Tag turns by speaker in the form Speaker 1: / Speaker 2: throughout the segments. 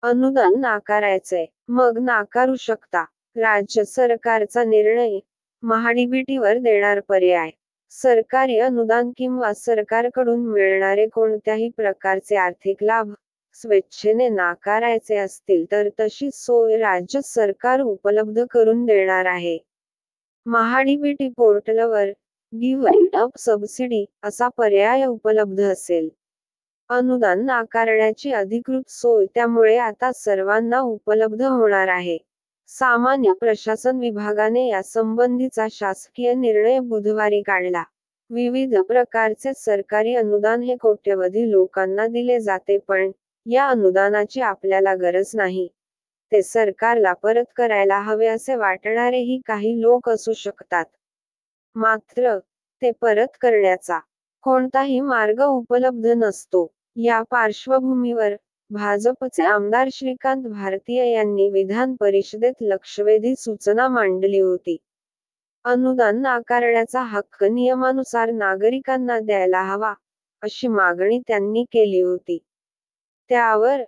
Speaker 1: अनुदान नाकारायचंय, मग नाकारू शकता. राज्य सरकारचा निर्णय. महाडीबीटीवर देणार पर्याय. सरकारी अनुदान किंवा सरकारकडून मिळणारे कोणत्याही प्रकारचे आर्थिक लाभ स्वेच्छेने नाकारायचे असतील तर तशी सोय राज्य सरकार उपलब्ध करून देणार आहे. महाडीबीटी पोर्टलवर गिव्ह अप सबसिडी असा पर्याय उपलब्ध असेल. अनुदान नाकारण्याची अधिकृत सोय त्यामुळे आता सर्वांना उपलब्ध होणार आहे. सामान्य प्रशासन विभागाने यासंबंधीचा शासकीय निर्णय बुधवारी काढला. विविध प्रकारचे सरकारी अनुदान हे कोट्यवधी लोकांना दिले जाते, पण या अनुदानाची आपल्याला गरज नाही. ते सरकारला परत करायला हवे असे वाटणारेही काही लोक असू शकतात. मात्र ते परत करण्याचा कोणताही मार्ग उपलब्ध नसतो. या पार्श्वभूमीवर भाजपचे आमदार श्रीकांत भारतीय यांनी विधान परिषदेत लक्षवेधी सूचना मांडली होती. अनुदान नाकारण्याचा हक्क नियमानुसार नागरिकांना द्यायला हवा, अशी मागणी त्यांनी केली होती. त्यावर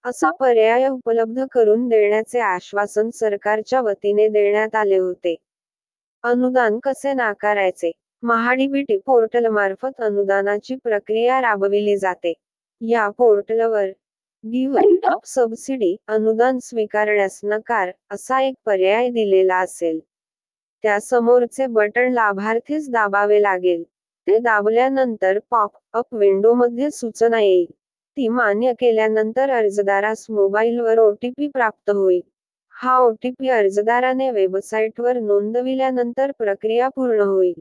Speaker 1: असा पर्याय उपलब्ध करून देण्याचे आश्वासन सरकारच्या वतीने देण्यात आले होते. अनुदान कसे नाकारायचे? महाडीबीटी पोर्टलमार्फत अनुदानाची प्रक्रिया राबविली जाते. या पोर्टलवर गिव्ह अप सबसिडी अनुदान स्वीकारण्यास नकार असा एक पर्याय दिलेला असेल. त्यासमोरचे बटण लाभार्थीस दाबावे लागेल. ते दाबल्यानंतर पॉप अप विंडोमध्ये सूचना येईल. ती मान्य केल्यानंतर अर्जदारास मोबाईलवर OTP प्राप्त होईल. हा OTP अर्जदाराने वेबसाईटवर नोंदविल्यानंतर प्रक्रिया पूर्ण होईल.